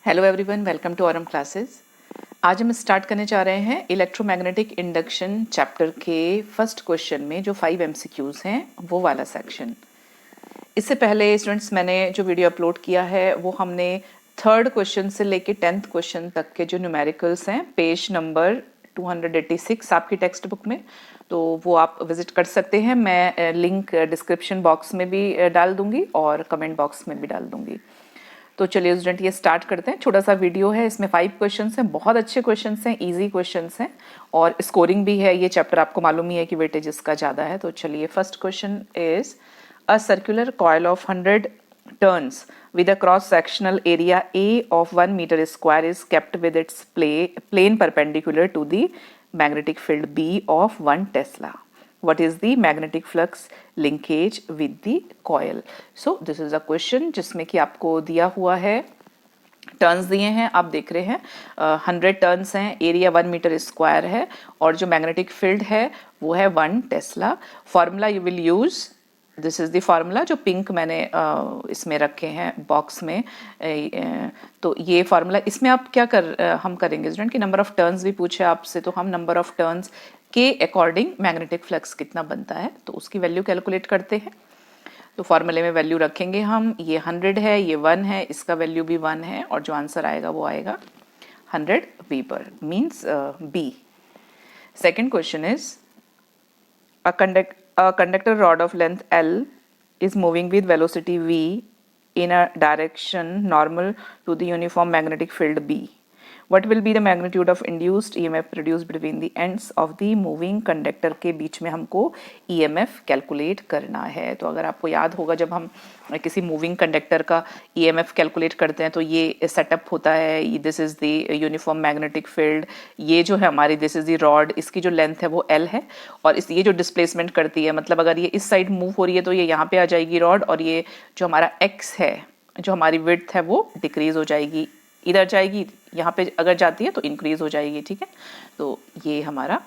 Hello everyone, welcome to Aurum classes. आज हम स्टार्ट करने जा रहे हैं इलेक्ट्रोमैग्नेटिक इंडक्शन चैप्टर के फर्स्ट क्वेश्चन में जो 5 एमसीक्यूज हैं वो वाला सेक्शन। इससे पहले स्टूडेंट्स मैंने जो वीडियो अपलोड किया है वो हमने 3rd क्वेश्चन से लेके 10th क्वेश्चन तक के जो न्यूमेरिकल्स हैं पेज नंबर 286 आपकी टेक्स्ट बुक में, तो वो आप विजिट कर सकते हैं। मैं लिंक डिस्क्रिप्शन बॉक्स में भी डाल दूंगी और कमेंट बॉक्स में भी डाल दूंगी। तो चलिए स्टूडेंट ये स्टार्ट करते हैं। छोटा सा वीडियो है, इसमें 5 क्वेश्चंस हैं, बहुत अच्छे क्वेश्चंस हैं, इजी क्वेश्चंस हैं और स्कोरिंग भी है। ये चैप्टर आपको मालूम ही है कि वेटेज इसका ज़्यादा है। तो चलिए first question is a circular coil of 100 turns with a cross sectional area A of 1 meter square is kept with its plane perpendicular to the magnetic field B of 1 Tesla. What is the magnetic flux linkage with the coil? So this is a question जिसमें कि आपको दिया हुआ है, turns दिए हैं, आप देख रहे हैं 100 टर्न्स हैं, एरिया 1 मीटर स्क्वायर है और जो मैग्नेटिक फील्ड है वो है 1 Tesla. Formula you will use, this is the formula जो पिंक मैंने इसमें रखे हैं बॉक्स में। तो ये फार्मूला, इसमें आप क्या हम करेंगे स्टूडेंट कि नंबर ऑफ टर्न्स भी पूछे आपसे, तो हम नंबर ऑफ टर्न्स के अकॉर्डिंग मैग्नेटिक फ्लक्स कितना बनता है तो उसकी वैल्यू कैलकुलेट करते हैं। तो फॉर्मूले में वैल्यू रखेंगे हम, ये 100 है, ये 1 है, इसका वैल्यू भी 1 है और जो आंसर आएगा वो आएगा 100 weber, means B. Second question is a conductor rod of length L is moving with velocity v in a direction normal to the uniform magnetic field B. What will be the magnitude of induced EMF produced between the ends of the moving conductor? के बीच में हमको EMF calculate करना है। तो अगर आपको याद होगा जब हम किसी मूविंग कंडक्टर का EMF कैलकुलेट करते हैं तो ये सेटअप होता है, this is the uniform magnetic field, ये जो है हमारी दिस इज द रॉड, इसकी जो लेंथ है वो L है और ये जो डिस्प्लेसमेंट करती है, मतलब अगर ये इस साइड मूव हो रही है तो ये यहाँ पे आ जाएगी रॉड और ये जो हमारा X है, जो हमारी विड्थ है वो डिक्रीज हो जाएगी, इधर जाएगी, यहाँ पे अगर जाती है तो इंक्रीज हो जाएगी। ठीक है, तो ये हमारा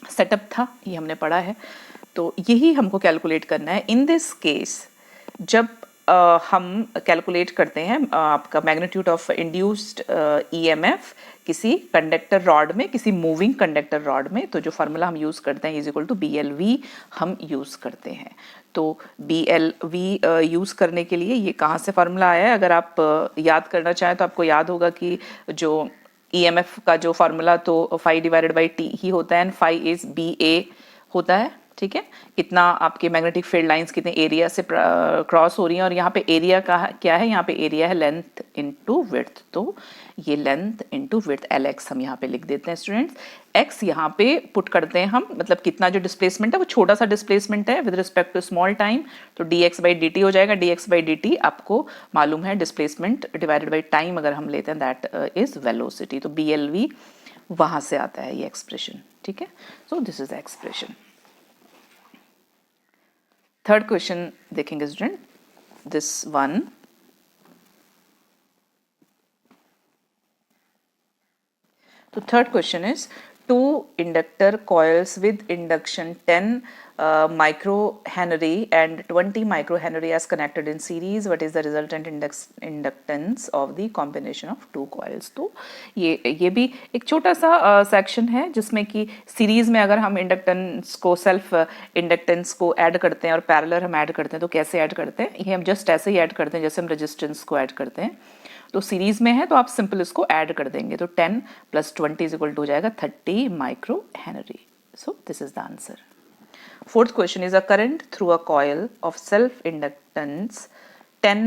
सेटअप था, ये हमने पढ़ा है, तो यही हमको कैलकुलेट करना है। इन दिस केस जब हम कैलकुलेट करते हैं आपका मैग्नीट्यूड ऑफ इंड्यूस्ड ईएमएफ किसी कंडक्टर रॉड में, किसी मूविंग कंडक्टर रॉड में, तो जो फार्मूला हम यूज़ करते हैं इज इक्वल टू BLV हम यूज़ करते हैं। तो BLV यूज़ करने के लिए ये कहाँ से फार्मूला आया है, अगर आप याद करना चाहें तो आपको याद होगा कि जो EMF का जो फार्मूला तो phi/T ही होता है एंड phi इज BA होता है। ठीक है, कितना आपके मैग्नेटिक फील्ड लाइंस कितने एरिया से क्रॉस हो रही हैं और यहाँ पे एरिया का क्या है, यहाँ पे एरिया है लेंथ इनटू विड्थ, तो ये लेंथ इनटू विड्थ LX हम यहाँ पे लिख देते हैं स्टूडेंट्स। X यहाँ पे पुट करते हैं हम, मतलब कितना जो डिस्प्लेसमेंट है वो छोटा सा डिस्प्लेसमेंट है with respect to small time, तो dx/dt हो जाएगा। dx/dt आपको मालूम है डिस्प्लेसमेंट डिवाइडेड बाई टाइम अगर हम लेते हैं दैट इज वेलोसिटी, तो BLV वहां से आता है ये एक्सप्रेशन। ठीक है, सो this is expression. Third question देखेंगे स्टूडेंट, दिस वन, तो third question is 2 inductor coils with induction 10 microhenry and 20 microhenry as connected in series. What is the resultant inductance of the combination of 2 coils? तो ये भी एक छोटा सा section है जिसमें कि सीरीज में अगर हम इंडक्टेंस को, सेल्फ इंडक्टेंस को ऐड करते हैं और पैरेलल हम ऐड करते हैं, तो कैसे ऐड करते हैं, ये हम जस्ट ऐसे ही ऐड करते हैं जैसे हम रेजिस्टेंस को ऐड करते हैं। तो सीरीज में है तो आप सिंपल इसको ऐड कर देंगे, तो 10 + 20 इज इक्वल टू हो जाएगा 30 microhenry. So this is the answer. Fourth question is a current through a coil of self inductance 10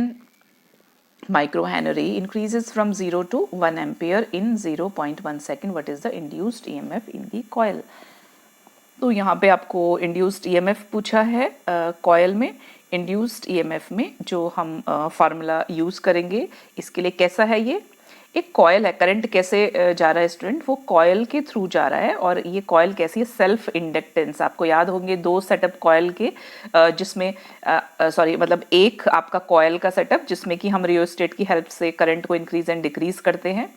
microhenry increases from 0 to 1 ampere in 0.1 second. What is the induced EMF in the coil? तो यहाँ पे आपको induced EMF पूछा है coil में। Induced EMF में जो हम फार्मूला यूज़ करेंगे इसके लिए कैसा है, ये एक कॉयल है, करंट कैसे जा रहा है स्टूडेंट, वो कॉयल के थ्रू जा रहा है और ये कॉयल कैसी है, सेल्फ इंडक्टेंस। आपको याद होंगे 2 सेटअप कॉयल के, जिसमें मतलब एक आपका कॉयल का सेटअप जिसमें कि हम रियोस्टेट की हेल्प से करंट को इंक्रीज एंड डिक्रीज करते हैं,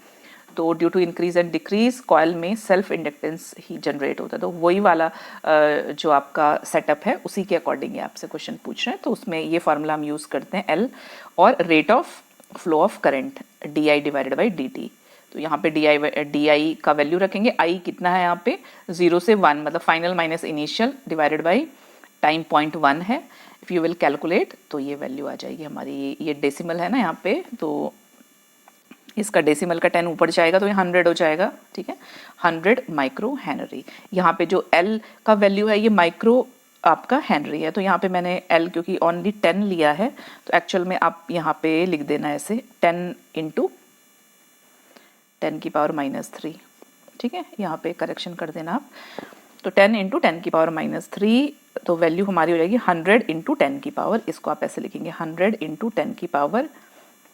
तो due to increase and decrease coil में सेल्फ इंडक्टेंस ही जनरेट होता है। तो वही वाला जो आपका सेटअप है उसी के अकॉर्डिंग आपसे क्वेश्चन पूछ रहे हैं, तो उसमें ये फार्मूला हम यूज़ करते हैं L और rate of flow of current D divided by D T. तो यहाँ पे डी आई का वैल्यू रखेंगे, आई कितना है यहाँ पे 0 से 1 मतलब final minus initial divided by time 0.1 है। इफ़ यू विल कैलकुलेट तो ये वैल्यू आ जाएगी हमारी, ये डेसिमल है ना यहाँ पे, तो इसका डेसिमल का 10 ऊपर जाएगा तो ये 100 हो जाएगा, ठीक है, 100 माइक्रो हेनरी। यहाँ पे जो L का वैल्यू है ये माइक्रो आपका हेनरी है, तो यहाँ पे मैंने L क्योंकि ओनली 10 लिया है तो एक्चुअल में आप यहाँ पे लिख देना ऐसे 10 इंटू 10 की पावर -3, ठीक है, यहाँ पे करेक्शन कर देना आप। तो 10 इंटू 10 की पावर -3, तो वैल्यू हमारी हो जाएगी 100 इंटू 10 की पावर, इसको आप ऐसे लिखेंगे 100 इंटू 10 की पावर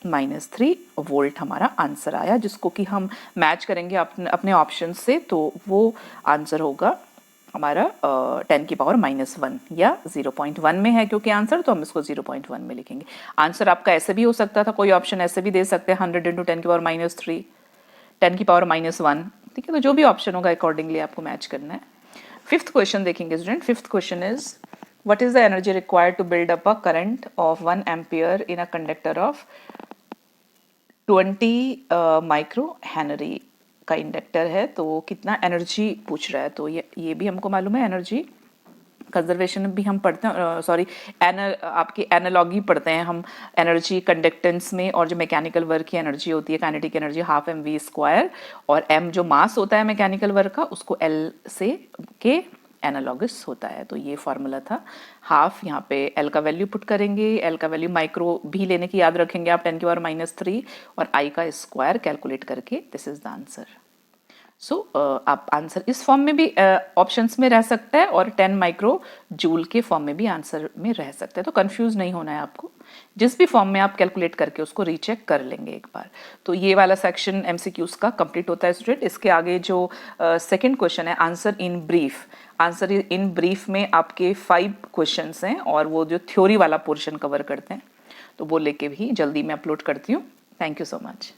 -3 वोल्ट हमारा आंसर आया, जिसको कि हम मैच करेंगे अपने ऑप्शन से, तो वो आंसर होगा हमारा 10 की पावर -1 या 0.1 में है क्योंकि आंसर, तो हम इसको 0.1 में लिखेंगे। आंसर आपका ऐसे भी हो सकता था, कोई ऑप्शन ऐसे भी दे सकते हैं 100 इंटू 10 की पावर -3, 10 की पावर -1, ठीक है, तो जो भी ऑप्शन होगा अकॉर्डिंगली आपको मैच करना है। फिफ्थ क्वेश्चन देखेंगे student. Fifth question is what is the energy required to build up a current of 1 ampere in a conductor of 20 micro henry का इंडक्टर है, तो कितना एनर्जी पूछ रहा है। तो ये भी हमको मालूम है, एनर्जी कंजर्वेशन भी हम पढ़ते हैं, सॉरी आपकी एनालॉगी पढ़ते हैं हम एनर्जी कंडक्टेंस में, और जो मैकेनिकल वर्क की एनर्जी होती है काइनेटिक एनर्जी ½ mv², और m जो मास होता है मैकेनिकल वर्क का उसको L से के एनालॉगस होता है। तो ये फॉर्मूला था, हाफ यहाँ पे L का वैल्यू पुट करेंगे, L का वैल्यू माइक्रो भी लेने की याद रखेंगे आप 10 की पावर -3 और I का स्क्वायर कैलकुलेट करके, दिस इज द आंसर। सो आप आंसर इस फॉर्म में भी ऑप्शंस में रह सकता है और 10 माइक्रो जूल के फॉर्म में भी आंसर में रह सकता है, तो कंफ्यूज नहीं होना है आपको, जिस भी फॉर्म में आप कैलकुलेट करके उसको रीचेक कर लेंगे एक बार। तो ये वाला सेक्शन एमसीक्यूज का कंप्लीट होता है स्टूडेंट। इसके आगे जो सेकंड क्वेश्चन है answer in brief, answer in brief में आपके 5 क्वेश्चंस हैं और वो जो थ्योरी वाला पोर्शन कवर करते हैं, तो वो लेके भी जल्दी मैं अपलोड करती हूँ। Thank you so much.